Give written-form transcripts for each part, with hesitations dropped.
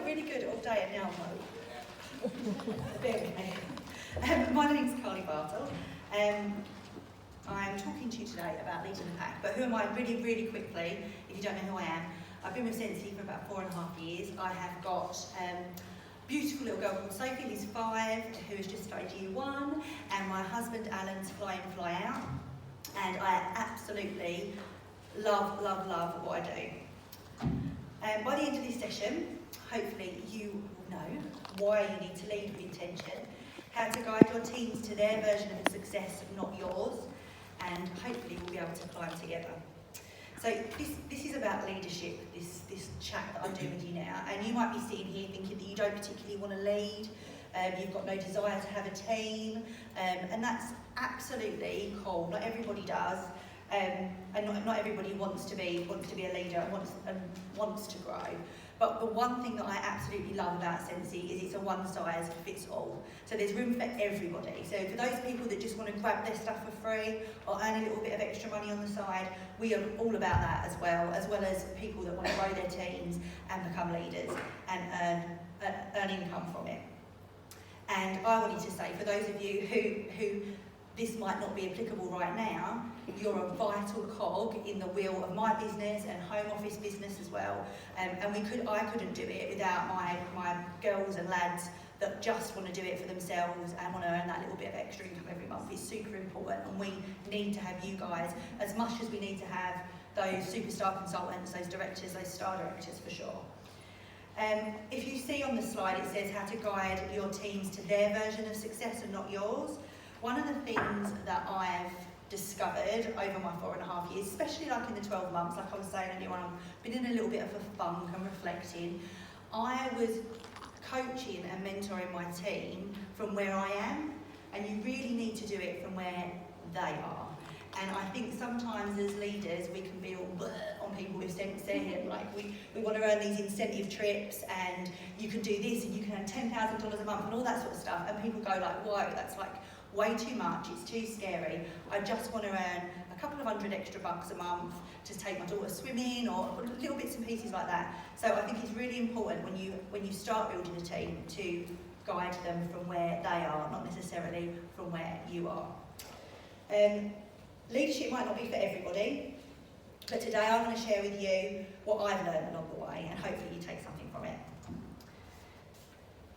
really good all day and now mode. Bear with me. My name's Carlie Bartle. I'm talking to you today about leading the pack, but who am I really, really quickly, if you don't know who I am? I've been with Scentsy for about 4.5 years. I have got a beautiful little girl called Sophie, who's 5, who has just started year 1, and my husband Alan's fly in, fly out, and I absolutely love what I do. By the end of this session, hopefully you will know why you need to lead with intention, how to guide your teams to their version of success, not yours, and hopefully we'll be able to climb together. So this is about leadership, this chat that I'm doing with you now, and you might be sitting here thinking that you don't particularly want to lead, you've got no desire to have a team, and that's absolutely cool. Not everybody does, and not everybody wants to be a leader and wants to grow. But the one thing that I absolutely love about Scentsy is it's a one-size-fits-all. So there's room for everybody. So for those people that just want to grab their stuff for free or earn a little bit of extra money on the side, we are all about that as well as people that want to grow their teams and become leaders and earn income from it. And I wanted to say, for those of you who this might not be applicable right now, you're a vital cog in the wheel of my business and home office business as well. And I couldn't do it without my girls and lads that just want to do it for themselves and want to earn that little bit of extra income every month. It's super important, and we need to have you guys as much as we need to have those superstar consultants, those directors, those star directors for sure. If you see on the slide, it says how to guide your teams to their version of success and not yours. One of the things that I've discovered over my 4.5 years, especially like in the 12 months, like I was saying earlier on, I've been in a little bit of a funk and reflecting. I was coaching and mentoring my team from where I am, and you really need to do it from where they are. And I think sometimes as leaders we can be all on people with incentive, like we want to earn these incentive trips, and you can do this and you can earn $10,000 a month and all that sort of stuff, and people go like, whoa, that's like way too much, it's too scary. I just want to earn a couple of $100 extra a month to take my daughter swimming or little bits and pieces like that. So I think it's really important when you start building a team to guide them from where they are, not necessarily from where you are. Leadership might not be for everybody, but today I want to share with you what I've learned along the way, and hopefully you take something from it.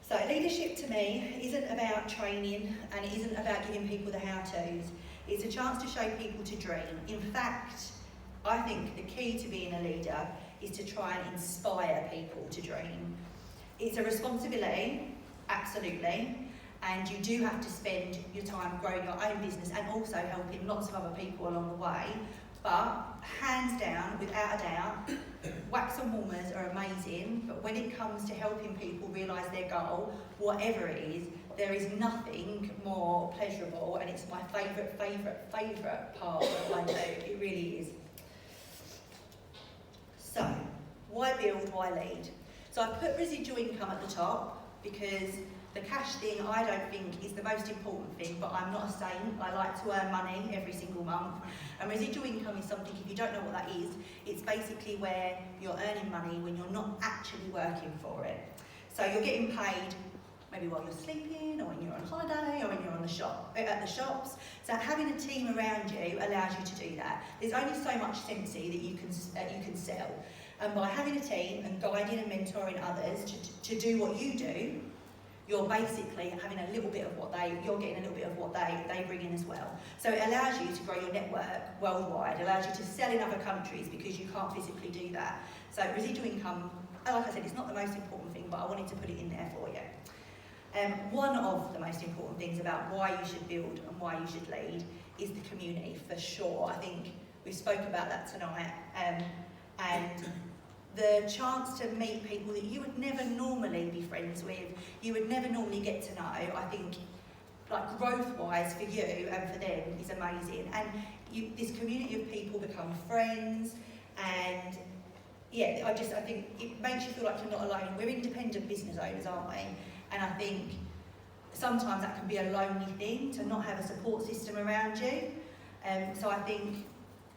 So leadership to me isn't about training, and it isn't about giving people the how-tos. It's a chance to show people to dream. In fact, I think the key to being a leader is to try and inspire people to dream. It's a responsibility, absolutely, and you do have to spend your time growing your own business and also helping lots of other people along the way. But hands down, without a doubt, wax and warmers are amazing, but when it comes to helping people realise their goal, whatever it is, there is nothing more pleasurable, and it's my favourite part of what I do. It really is. So, why build, why lead? So I've put residual income at the top because the cash thing I don't think is the most important thing, but I'm not a saint. I like to earn money every single month. And residual income is something, if you don't know what that is, it's basically where you're earning money when you're not actually working for it. So you're getting paid maybe while you're sleeping, or when you're on holiday, or when you're at the shops. So having a team around you allows you to do that. There's only so much Scentsy that you can sell. And by having a team and guiding and mentoring others to do what you do, you're basically having a little bit of you're getting a little bit of what they bring in as well. So it allows you to grow your network worldwide, allows you to sell in other countries because you can't physically do that. So residual income, like I said, it's not the most important thing, but I wanted to put it in there for you. One of the most important things about why you should build and why you should lead is the community, for sure. I think we spoke about that tonight. And the chance to meet people that you would never normally be friends with, you would never normally get to know, I think, like growth-wise for you and for them is amazing. And this community of people become friends, and yeah, I think it makes you feel like you're not alone. We're independent business owners, aren't we? And I think sometimes that can be a lonely thing, to not have a support system around you. So I think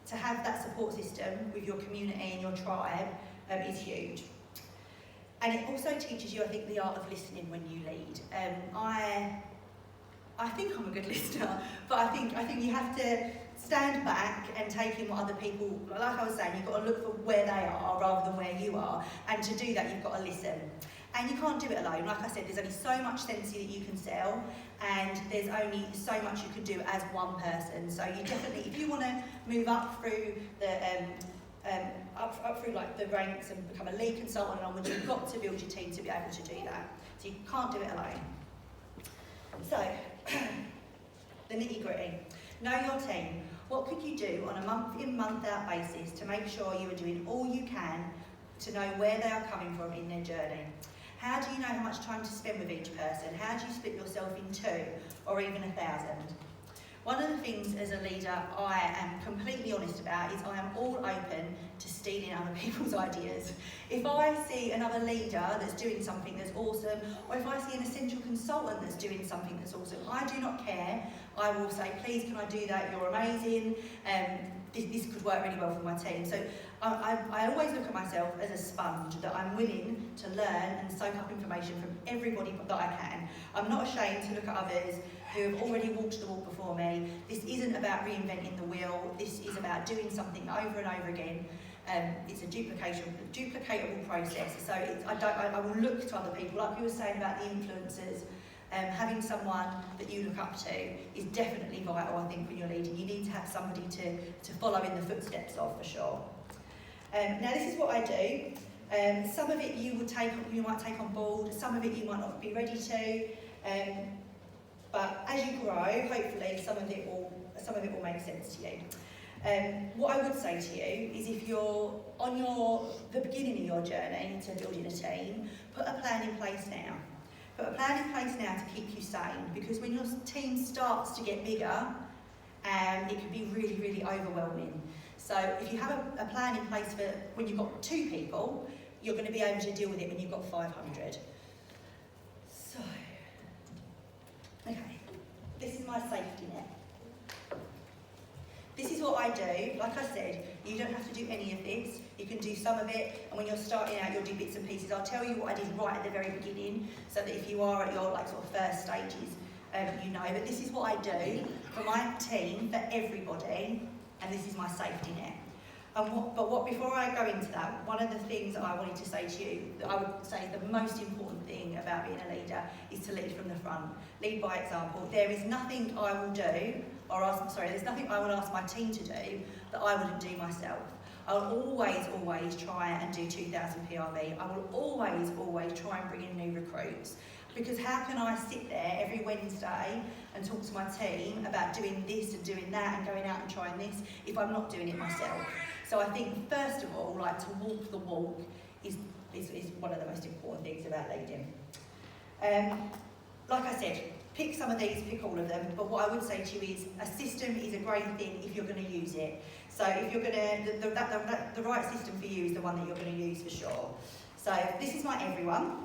to have that support system with your community and your tribe is huge. And it also teaches you, I think, the art of listening when you lead. I think I'm a good listener, but I think you have to stand back and take in what other people, like I was saying, you've got to look for where they are rather than where you are. And to do that, you've got to listen. And you can't do it alone. Like I said, there's only so much Scentsy that you can sell, and there's only so much you can do as one person. So you definitely, if you want to move up through the up through like the ranks and become a lead consultant and onwards, you've got to build your team to be able to do that. So you can't do it alone. So the nitty gritty. Know your team. What could you do on a month in, month out basis to make sure you are doing all you can to know where they are coming from in their journey? How do you know how much time to spend with each person? How do you split yourself in 2 or even 1,000? One of the things as a leader I am completely honest about is I am all open to stealing other people's ideas. If I see another leader that's doing something that's awesome, or if I see an essential consultant that's doing something that's awesome, I do not care. I will say, please, can I do that? You're amazing. This could work really well for my team. So I always look at myself as a sponge, that I'm willing to learn and soak up information from everybody that I can. I'm not ashamed to look at others who have already walked the walk before me. This isn't about reinventing the wheel. This is about doing something over and over again. It's a duplicatable process. So I will look to other people, like you were saying about the influencers. Having someone that you look up to is definitely vital, I think, when you're leading. You need to have somebody to follow in the footsteps of, for sure. Now, this is what I do. Some of it you might take on board. Some of it you might not be ready to. But as you grow, hopefully, some of it will make sense to you. What I would say to you is, if you're on the beginning of your journey to building a team, put a plan in place now. Put a plan in place now to keep you sane, because when your team starts to get bigger, it can be really, really overwhelming. So if you have a plan in place for when you've got 2 people, you're going to be able to deal with it when you've got 500. So, okay, this is my safety net. This is what I do. Like I said, you don't have to do any of this. You can do some of it, and when you're starting out, you'll do bits and pieces. I'll tell you what I did right at the very beginning, so that if you are at your sort of first stages, you know. But this is what I do for my team, for everybody, and this is my safety net. Before I go into that, one of the things that I wanted to say to you, that I would say the most important thing about being a leader is to lead from the front. Lead by example. There is nothing I will do, there's nothing I will ask my team to do that I wouldn't do myself. I will always try and do 2,000 PRV. I will always try and bring in new recruits. Because how can I sit there every Wednesday and talk to my team about doing this and doing that and going out and trying this if I'm not doing it myself? So I think, first of all, like, to walk the walk is one of the most important things about leading. Like I said, pick some of these, pick all of them, but what I would say to you is a system is a great thing if you're going to use it. So if you're going to, the right system for you is the one that you're going to use for sure. So this is my everyone.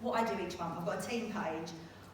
What I do each month, I've got a team page.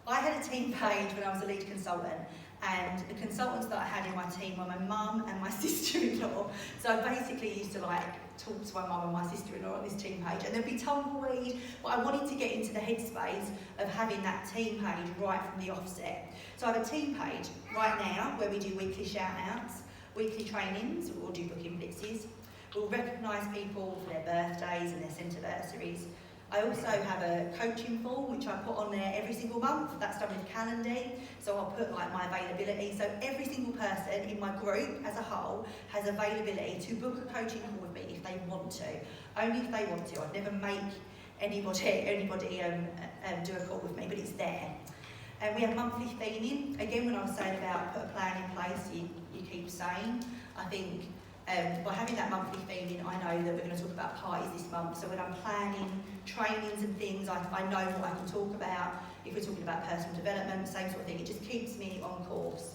I had a team page when I was a lead consultant, and the consultants that I had in my team were my mum and my sister-in-law. So I basically used to talk to my mum and my sister-in-law on this team page, and there'd be tumbleweed, but I wanted to get into the headspace of having that team page right from the offset. So I have a team page right now where we do weekly shout-outs, weekly trainings, we'll do booking blitzes. We'll recognise people for their birthdays and their centiversaries. I also have a coaching form which I put on there every single month. That's done with Calendly, so I'll put like my availability. So every single person in my group as a whole has availability to book a coaching call with me if they want to. Only if they want to. I'd never make anybody do a call with me, but it's there. And we have monthly theming. Again, when I was saying about put a plan in place, you keep sane. I think by having that monthly theming, I know that we're going to talk about parties this month. So when I'm planning trainings and things, I know what I can talk about. If we're talking about personal development, same sort of thing. It just keeps me on course.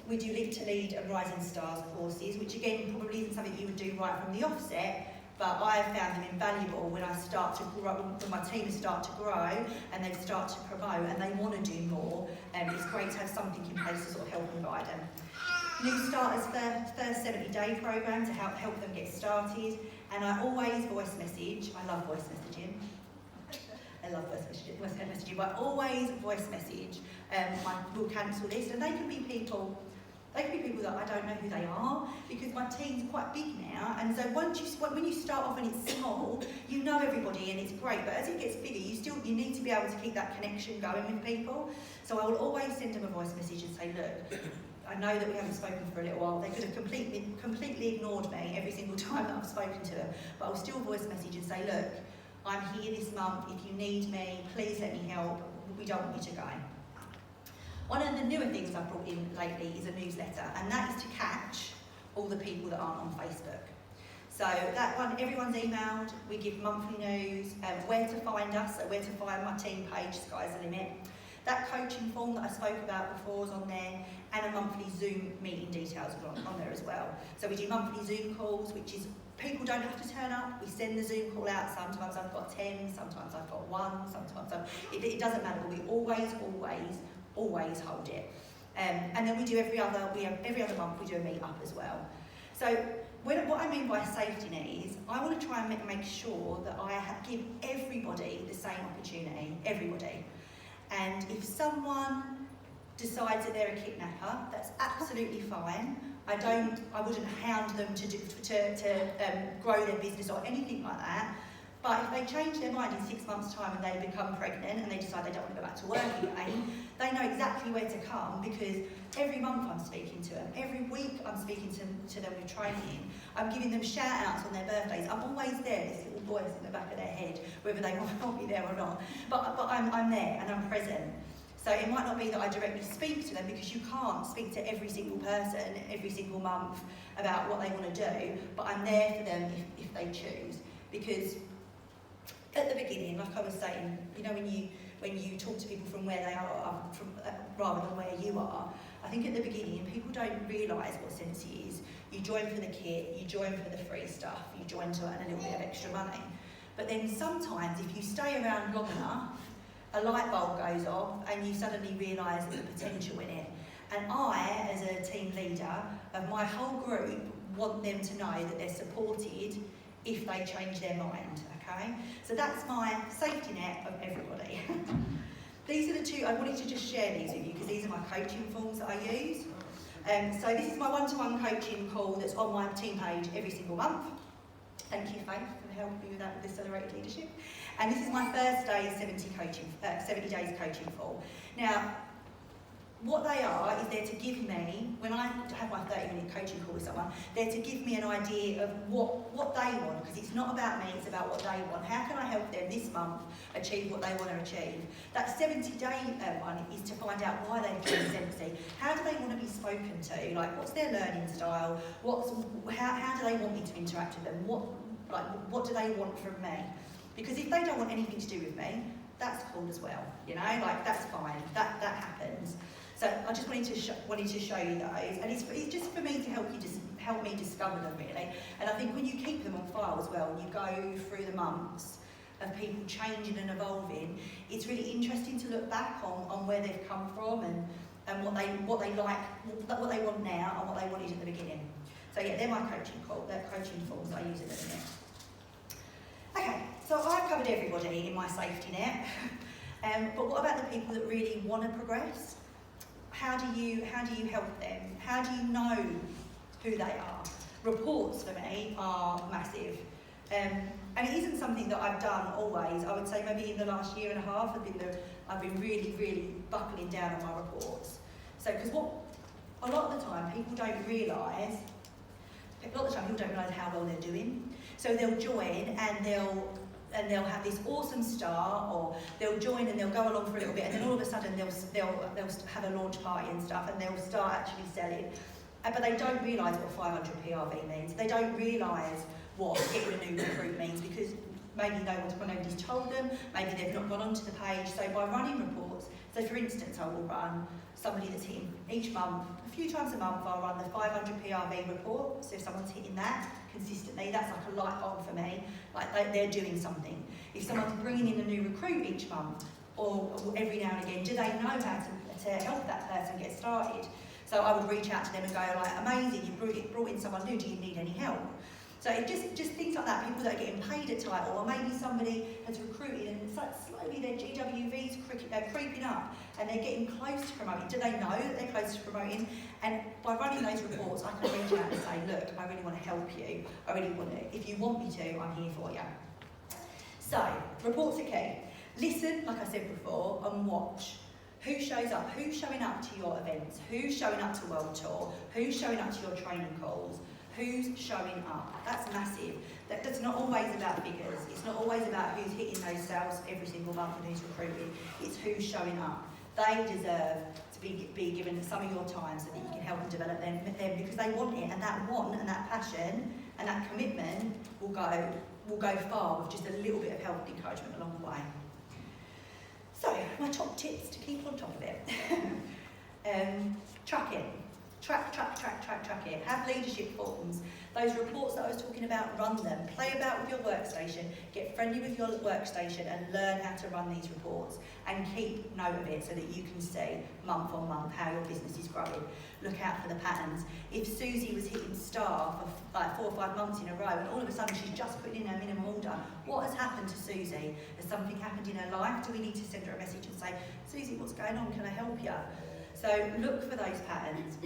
We do Lead to Lead and Rising Stars courses, which again probably isn't something you would do right from the offset, but I have found them invaluable when I start to grow, when my team start to grow and they start to promote and they want to do more. It's great to have something in place to sort of help and guide them. New Starters first 70-day programme to help them get started, And I always voice message. I love voice messaging. I love voice messaging, but I always voice message my will cancel list, and they can be people that I don't know who they are, because my team's quite big now, and so when you start off and it's small, you know everybody and it's great, but as it gets bigger, you need to be able to keep that connection going with people. So I will always send them a voice message and say, look, I know that we haven't spoken for a little while. They could have completely ignored me every single time that I've spoken to them, but I'll still voice message and say, look, I'm here this month. If you need me, please let me help. We don't want you to go. One of the newer things I've brought in lately is a newsletter, and that is to catch all the people that aren't on Facebook. So that one, everyone's emailed. We give monthly news, where to find us, so where to find my team page, sky's the limit. That coaching form that I spoke about before is on there, and a monthly Zoom meeting details are on there as well. So we do monthly Zoom calls, which is, people don't have to turn up. We send the Zoom call out. Sometimes I've got 10, sometimes I've got 1, sometimes it doesn't matter, but we always hold it. And then we do every other month we do a meet up as well. So what I mean by safety net is, I want to try and make sure that I give everybody the same opportunity, everybody. And if someone decides that they're a kidnapper, that's absolutely fine. I wouldn't hound them to grow their business or anything like that. But if they change their mind in 6 months' time and they become pregnant and they decide they don't want to go back to work again, they know exactly where to come, because every month I'm speaking to them. Every week I'm speaking to them with training. I'm giving them shout-outs on their birthdays. I'm always there, this little voice in the back of their head, whether they want me there or not. But I'm there and I'm present. So it might not be that I directly speak to them, because you can't speak to every single person every single month about what they want to do, but I'm there for them if they choose. Because at the beginning, like I was saying, you know, when you talk to people from where they are, rather than where you are, I think at the beginning people don't realise what Scentsy is. You join for the kit, you join for the free stuff, you join to earn a little bit of extra money. But then sometimes, if you stay around long enough, a light bulb goes off and you suddenly realise the potential in it. And I, as a team leader of my whole group, want them to know that they're supported if they change their mind, okay? So that's my safety net of everybody. These are the two, I wanted to just share these with you, because these are my coaching forms that I use. So this is my one-to-one coaching call that's on my team page every single month. Thank you, Faith, for helping me with that with Accelerated Leadership. And this is my first day 70 days coaching call. Now, what they are is they're to give me, when I have my 30-minute coaching call with someone, they're to give me an idea of what they want, because it's not about me, it's about what they want. How can I help them this month achieve what they want to achieve? That 70-day one is to find out why they've joined Scentsy. How do they want to be spoken to? Like, what's their learning style? How do they want me to interact with them? What do they want from me? Because if they don't want anything to do with me, that's cool as well, you know, like that's fine, that happens. So I just wanted to show you those, and it's just for me to help me discover them, really. And I think when you keep them on file as well, and you go through the months of people changing and evolving, it's really interesting to look back on where they've come from and what they like, what they want now and what they wanted at the beginning. So yeah, they're my coaching forms that I use at the minute. Okay, so I've covered everybody in my safety net, but what about the people that really want to progress? How do you help them? How do you know who they are? Reports for me are massive, and it isn't something that I've done always. I would say maybe in the last year and a half I've been really buckling down on my reports. So because a lot of the time people don't realise how well they're doing. So they'll join and they'll have this awesome start, or they'll join and they'll go along for a little bit, and then all of a sudden they'll have a launch party and stuff, and they'll start actually selling. But they don't realise what 500 PRV means. They don't realise what getting a new recruit means, because maybe nobody's told them, maybe they've not gone onto the page. So by running reports, so for instance, I will run somebody that's hitting each month, a few times a month, I'll run the 500 PRV report. So if someone's hitting that consistently, that's like a light bulb for me, like they're doing something. If someone's bringing in a new recruit each month, or every now and again, do they know how to help that person get started? So I would reach out to them and go, like, amazing, you brought in someone new, do you need any help? So it just things like that, people that are getting paid at title, or maybe somebody has recruited and slowly their GWV's creeping up and they're getting close to promoting. Do they know that they're close to promoting? And by running those reports, I can reach out and say, look, I really want to help you. I really want to. If you want me to, I'm here for you. So, reports are key. Listen, like I said before, and watch. Who shows up? Who's showing up to your events? Who's showing up to World Tour? Who's showing up to your training calls? Who's showing up? That's massive. That's not always about figures. It's not always about who's hitting those sales every single month and who's recruiting. It's who's showing up. They deserve to be given some of your time so that you can help them develop them because they want it, and that want and that passion and that commitment will go far with just a little bit of help and encouragement along the way. So, my top tips to keep on top of it. Track it. Track it. Have leadership forums. Those reports that I was talking about, run them. Play about with your workstation. Get friendly with your workstation and learn how to run these reports. And keep note of it so that you can see month on month how your business is growing. Look out for the patterns. If Susie was hitting Star for like 4 or 5 months in a row and all of a sudden she's just putting in her minimum order, what has happened to Susie? Has something happened in her life? Do we need to send her a message and say, Susie, what's going on? Can I help you? So look for those patterns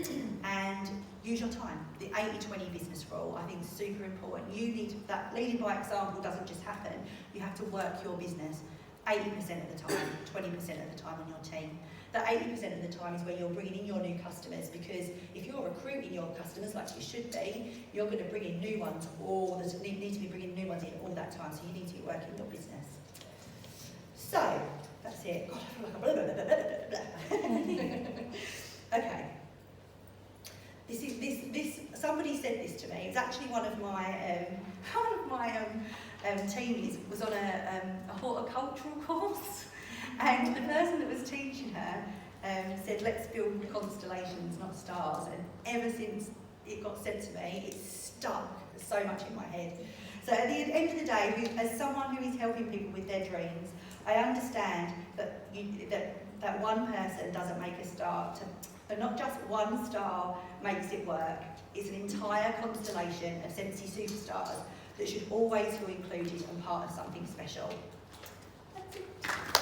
and use your time. The 80-20 business rule, I think, is super important. You need to, that leading by example doesn't just happen. You have to work your business 80% of the time, 20% of the time on your team. That 80% of the time is where you're bringing in your new customers, because if you're recruiting your customers like you should be, you're going to bring in new ones, or you need to be bringing new ones in all that time, so you need to be working your business. So, that's it. God, I feel like a blah, blah, blah, blah, blah, blah. Okay. This. Somebody said this to me. It was actually one of my teamies was on a horticultural course, and the person that was teaching her said, "Let's build constellations, not stars." And ever since it got said to me, it's stuck so much in my head. So at the end of the day, as someone who is helping people with their dreams, I understand that that one person doesn't make a star. But not just one star makes it work. It's an entire constellation of Scentsy superstars that should always feel included and part of something special. That's it.